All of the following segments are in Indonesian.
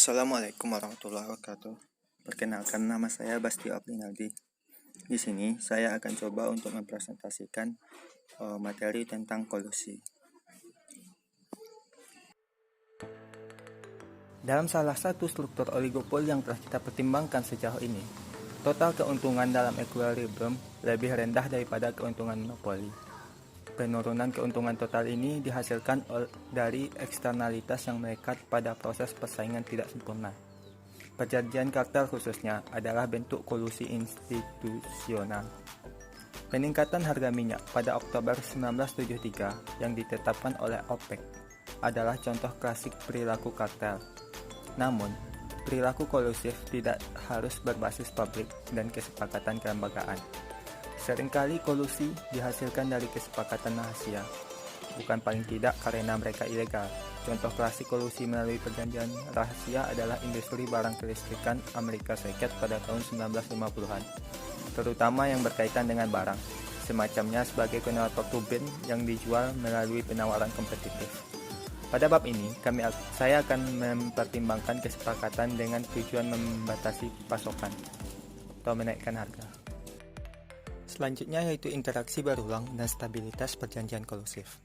Assalamualaikum warahmatullahi wabarakatuh. Perkenalkan, nama saya Bastio Aprinaldi. Di sini saya akan coba untuk mempresentasikan materi tentang kolusi. Dalam salah satu struktur oligopol yang telah kita pertimbangkan sejauh ini, total keuntungan dalam equilibrium lebih rendah daripada keuntungan monopoli. Penurunan keuntungan total ini dihasilkan dari eksternalitas yang melekat pada proses persaingan tidak sempurna. Perjanjian kartel khususnya adalah bentuk kolusi institusional. Peningkatan harga minyak pada Oktober 1973 yang ditetapkan oleh OPEC adalah contoh klasik perilaku kartel. Namun, perilaku kolusif tidak harus berbasis publik dan kesepakatan kelembagaan. Seringkali kolusi dihasilkan dari kesepakatan rahasia, bukan paling tidak karena mereka ilegal. Contoh klasik kolusi melalui perjanjian rahasia adalah industri barang kelistrikan Amerika Serikat pada tahun 1950-an, terutama yang berkaitan dengan barang, semacamnya sebagai generator turbin yang dijual melalui penawaran kompetitif. Pada bab ini, saya akan mempertimbangkan kesepakatan dengan tujuan membatasi pasokan atau menaikkan harga. Selanjutnya yaitu interaksi berulang dan stabilitas perjanjian kolusif.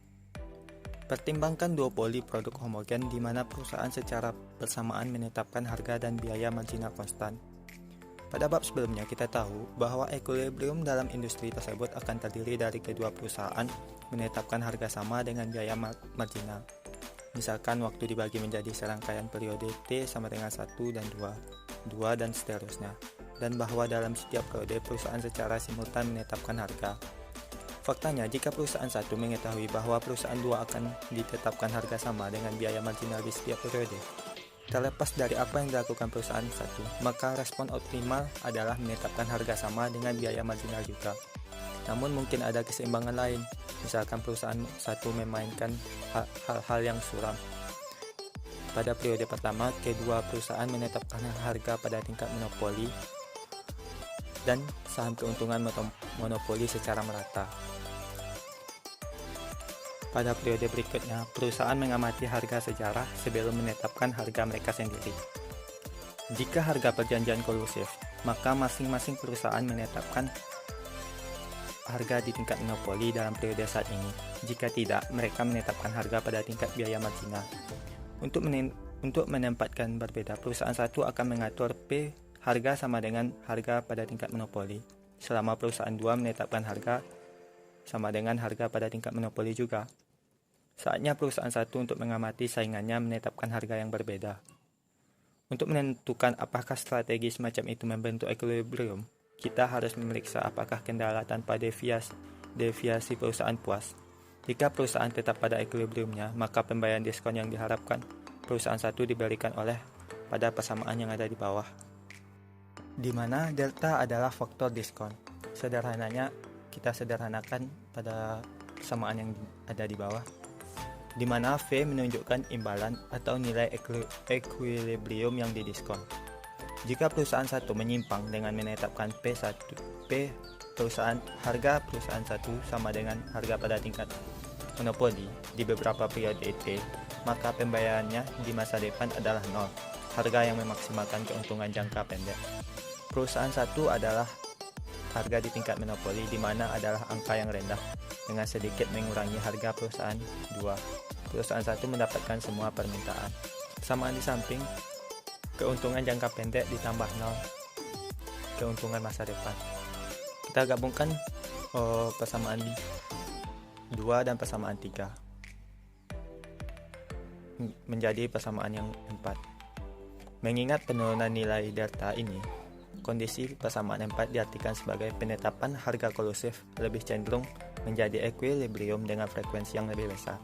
Pertimbangkan duopoli produk homogen di mana perusahaan secara bersamaan menetapkan harga dan biaya marginal konstan. Pada bab sebelumnya kita tahu bahwa equilibrium dalam industri tersebut akan terdiri dari kedua perusahaan menetapkan harga sama dengan biaya marginal. Misalkan waktu dibagi menjadi serangkaian periode T sama dengan 1 dan 2 dan seterusnya. Dan bahwa dalam setiap periode perusahaan secara simultan menetapkan harga. Faktanya, jika perusahaan satu mengetahui bahwa perusahaan dua akan ditetapkan harga sama dengan biaya marginal di setiap periode, terlepas dari apa yang dilakukan perusahaan satu, maka respon optimal adalah menetapkan harga sama dengan biaya marginal juga. Namun mungkin ada keseimbangan lain, misalkan perusahaan satu memainkan hal-hal yang suram. Pada periode pertama, kedua perusahaan menetapkan harga pada tingkat monopoli dan saham keuntungan monopoli secara merata. Pada periode berikutnya, perusahaan mengamati harga sejarah sebelum menetapkan harga mereka sendiri. Jika harga perjanjian kolusif, maka masing-masing perusahaan menetapkan harga di tingkat monopoli dalam periode saat ini. Jika tidak, mereka menetapkan harga pada tingkat biaya marginal. Untuk menempatkan berbeda, perusahaan satu akan mengatur P harga sama dengan harga pada tingkat monopoli, selama perusahaan 2 menetapkan harga sama dengan harga pada tingkat monopoli juga. Saatnya perusahaan satu untuk mengamati saingannya menetapkan harga yang berbeda. Untuk menentukan apakah strategi semacam itu membentuk equilibrium, kita harus memeriksa apakah kendala tanpa deviasi perusahaan puas. Jika perusahaan tetap pada equilibriumnya, maka pembayaran diskon yang diharapkan perusahaan satu diberikan oleh pada persamaan yang ada di bawah, di mana delta adalah faktor diskon. Sederhananya, kita sederhanakan pada persamaan yang ada di bawah, di mana V menunjukkan imbalan atau nilai equilibrium yang didiskon. Jika perusahaan satu menyimpang dengan menetapkan harga perusahaan satu sama dengan harga pada tingkat monopoli di beberapa periode T, maka pembayarannya di masa depan adalah 0, harga yang memaksimalkan keuntungan jangka pendek. Perusahaan satu adalah harga di tingkat monopoli, di mana adalah angka yang rendah dengan sedikit mengurangi harga perusahaan 2. Perusahaan satu mendapatkan semua permintaan. Persamaan di samping, keuntungan jangka pendek ditambah 0, keuntungan masa depan. Kita gabungkan persamaan 2 dan persamaan 3 menjadi persamaan yang 4. Mengingat penurunan nilai delta ini, kondisi persamaan 4 diartikan sebagai penetapan harga kolusif lebih cenderung menjadi equilibrium dengan frekuensi yang lebih besar.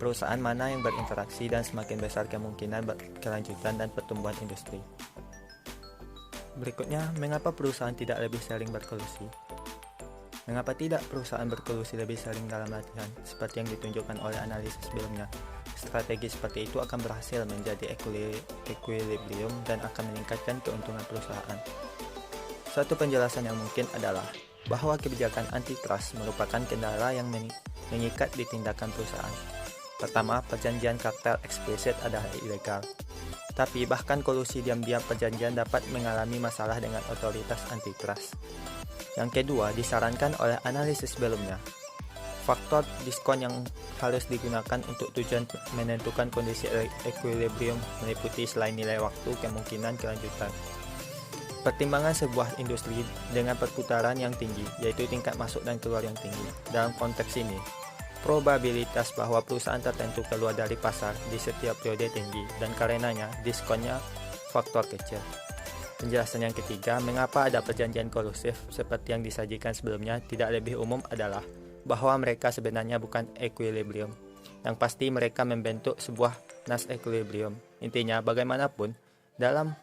Perusahaan mana yang berinteraksi dan semakin besar kemungkinan kelanjutan dan pertumbuhan industri. Berikutnya, mengapa perusahaan tidak lebih sering berkolusi? Mengapa tidak perusahaan berkolusi lebih sering dalam latihan, seperti yang ditunjukkan oleh analisis sebelumnya? Strategi seperti itu akan berhasil menjadi equilibrium dan akan meningkatkan keuntungan perusahaan. Satu penjelasan yang mungkin adalah bahwa kebijakan antitrust merupakan kendala yang mengikat di tindakan perusahaan. Pertama, perjanjian kartel eksplisit adalah ilegal. Tapi bahkan kolusi diam-diam perjanjian dapat mengalami masalah dengan otoritas antitrust. Yang kedua, disarankan oleh analisis sebelumnya. Faktor diskon yang harus digunakan untuk tujuan menentukan kondisi equilibrium meliputi selain nilai waktu, kemungkinan kelanjutan. Pertimbangan sebuah industri dengan perputaran yang tinggi, yaitu tingkat masuk dan keluar yang tinggi. Dalam konteks ini, probabilitas bahwa perusahaan tertentu keluar dari pasar di setiap periode tinggi, dan karenanya diskonnya faktor kecil. Penjelasan yang ketiga, mengapa ada perjanjian kolusif seperti yang disajikan sebelumnya tidak lebih umum adalah bahwa mereka sebenarnya bukan equilibrium. Yang pasti mereka membentuk sebuah Nash equilibrium. Intinya bagaimanapun, dalam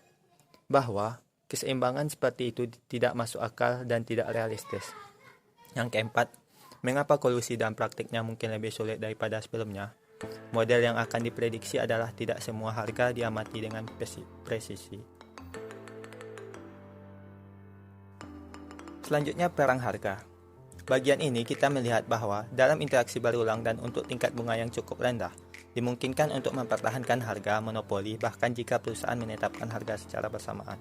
bahwa keseimbangan seperti itu tidak masuk akal dan tidak realistis. Yang keempat, mengapa kolusi dalam praktiknya mungkin lebih sulit daripada sebelumnya? Model yang akan diprediksi adalah tidak semua harga diamati dengan presisi. Selanjutnya, perang harga. Bagian ini kita melihat bahwa dalam interaksi berulang dan untuk tingkat bunga yang cukup rendah, dimungkinkan untuk mempertahankan harga monopoli bahkan jika perusahaan menetapkan harga secara bersamaan.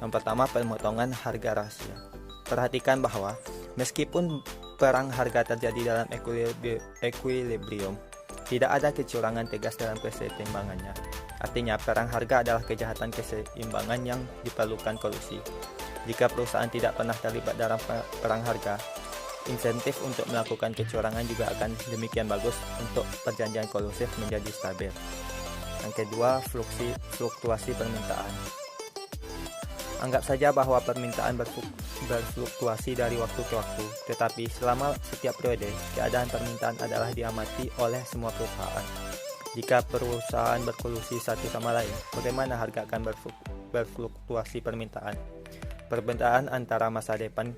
Yang pertama, pemotongan harga rahasia. Perhatikan bahwa meskipun perang harga terjadi dalam equilibrium, tidak ada kecurangan tegas dalam keseimbangannya. Artinya, perang harga adalah kejahatan keseimbangan yang diperlukan kolusi. Jika perusahaan tidak pernah terlibat dalam perang harga, insentif untuk melakukan kecurangan juga akan demikian bagus untuk perjanjian kolusif menjadi stabil. Yang kedua, fluktuasi permintaan. Anggap saja bahwa permintaan berfluktuasi dari waktu ke waktu, tetapi selama setiap periode, keadaan permintaan adalah diamati oleh semua perusahaan. Jika perusahaan berkolusi satu sama lain, bagaimana harga akan berfluktuasi permintaan? Perbedaan antara masa depan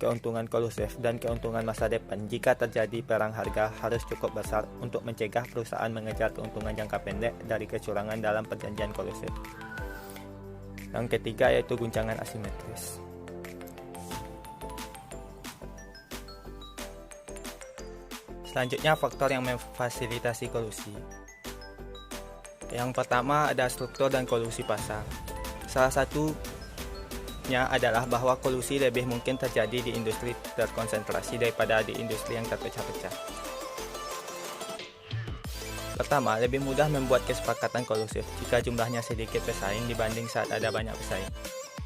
keuntungan kolusif dan keuntungan masa depan jika terjadi perang harga harus cukup besar untuk mencegah perusahaan mengejar keuntungan jangka pendek dari kecurangan dalam perjanjian kolusif. Yang ketiga yaitu guncangan asimetris. Selanjutnya, faktor yang memfasilitasi kolusi. Yang pertama ada struktur dan kolusi pasar. Salah satunya adalah bahwa kolusi lebih mungkin terjadi di industri terkonsentrasi daripada di industri yang terpecah-pecah. Pertama, lebih mudah membuat kesepakatan kolusif jika jumlahnya sedikit pesaing dibanding saat ada banyak pesaing.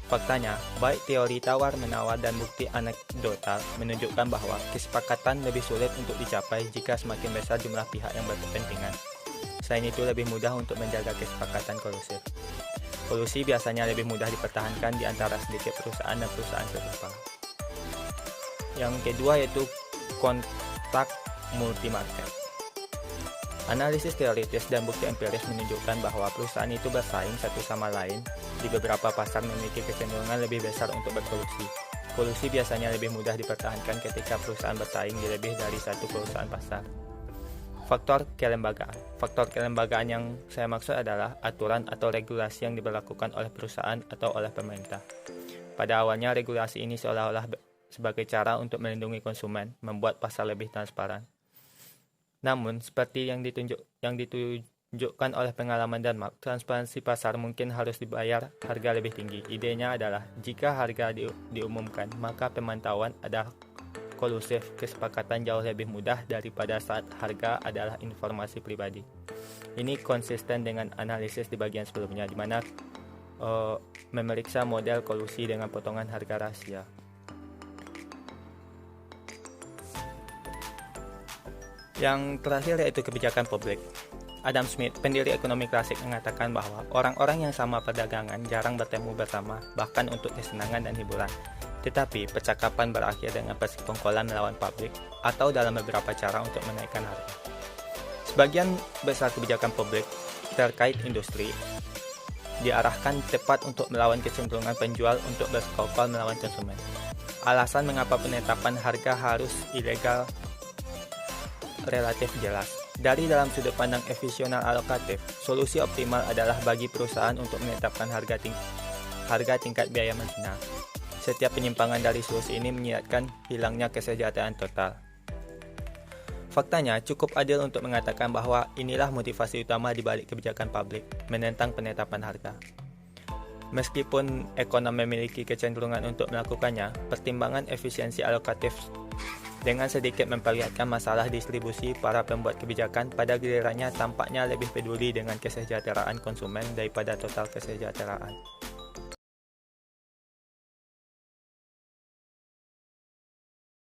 Faktanya, baik teori tawar-menawar dan bukti anekdotal menunjukkan bahwa kesepakatan lebih sulit untuk dicapai jika semakin besar jumlah pihak yang berkepentingan. Selain itu, lebih mudah untuk menjaga kesepakatan kolusif. Kolusi biasanya lebih mudah dipertahankan di antara sedikit perusahaan dan perusahaan serupa. Yang kedua yaitu kontrak multi-market. Analisis teoritis dan bukti empiris menunjukkan bahwa perusahaan itu bersaing satu sama lain di beberapa pasar memiliki kecenderungan lebih besar untuk berkolusi. Kolusi biasanya lebih mudah dipertahankan ketika perusahaan bersaing di lebih dari satu perusahaan pasar. Faktor kelembagaan. Faktor kelembagaan yang saya maksud adalah aturan atau regulasi yang diberlakukan oleh perusahaan atau oleh pemerintah. Pada awalnya, regulasi ini seolah-olah sebagai cara untuk melindungi konsumen, membuat pasar lebih transparan. Namun, seperti yang ditunjukkan oleh pengalaman Denmark, transparansi pasar mungkin harus dibayar harga lebih tinggi. Idenya adalah, jika harga diumumkan, maka pemantauan adalah kolusif, kesepakatan jauh lebih mudah daripada saat harga adalah informasi pribadi. Ini konsisten dengan analisis di bagian sebelumnya, di mana memeriksa model kolusi dengan potongan harga rahasia. Yang terakhir yaitu kebijakan publik. Adam Smith, pendiri ekonomi klasik, mengatakan bahwa orang-orang yang sama perdagangan jarang bertemu bersama, bahkan untuk kesenangan dan hiburan. Tetapi percakapan berakhir dengan persekongkolan melawan pabrik atau dalam beberapa cara untuk menaikkan harga. Sebagian besar kebijakan publik terkait industri diarahkan tepat untuk melawan kecenderungan penjual untuk bersekongkol melawan konsumen. Alasan mengapa penetapan harga harus ilegal relatif jelas. Dari dalam sudut pandang efisienan alokatif, solusi optimal adalah bagi perusahaan untuk menetapkan harga tingkat biaya marginal. Setiap penyimpangan dari solusi ini menyiratkan hilangnya kesejahteraan total. Faktanya, cukup adil untuk mengatakan bahwa inilah motivasi utama di balik kebijakan publik, menentang penetapan harga. Meskipun ekonom memiliki kecenderungan untuk melakukannya, pertimbangan efisiensi alokatif dengan sedikit memperlihatkan masalah distribusi para pembuat kebijakan pada gilirannya tampaknya lebih peduli dengan kesejahteraan konsumen daripada total kesejahteraan.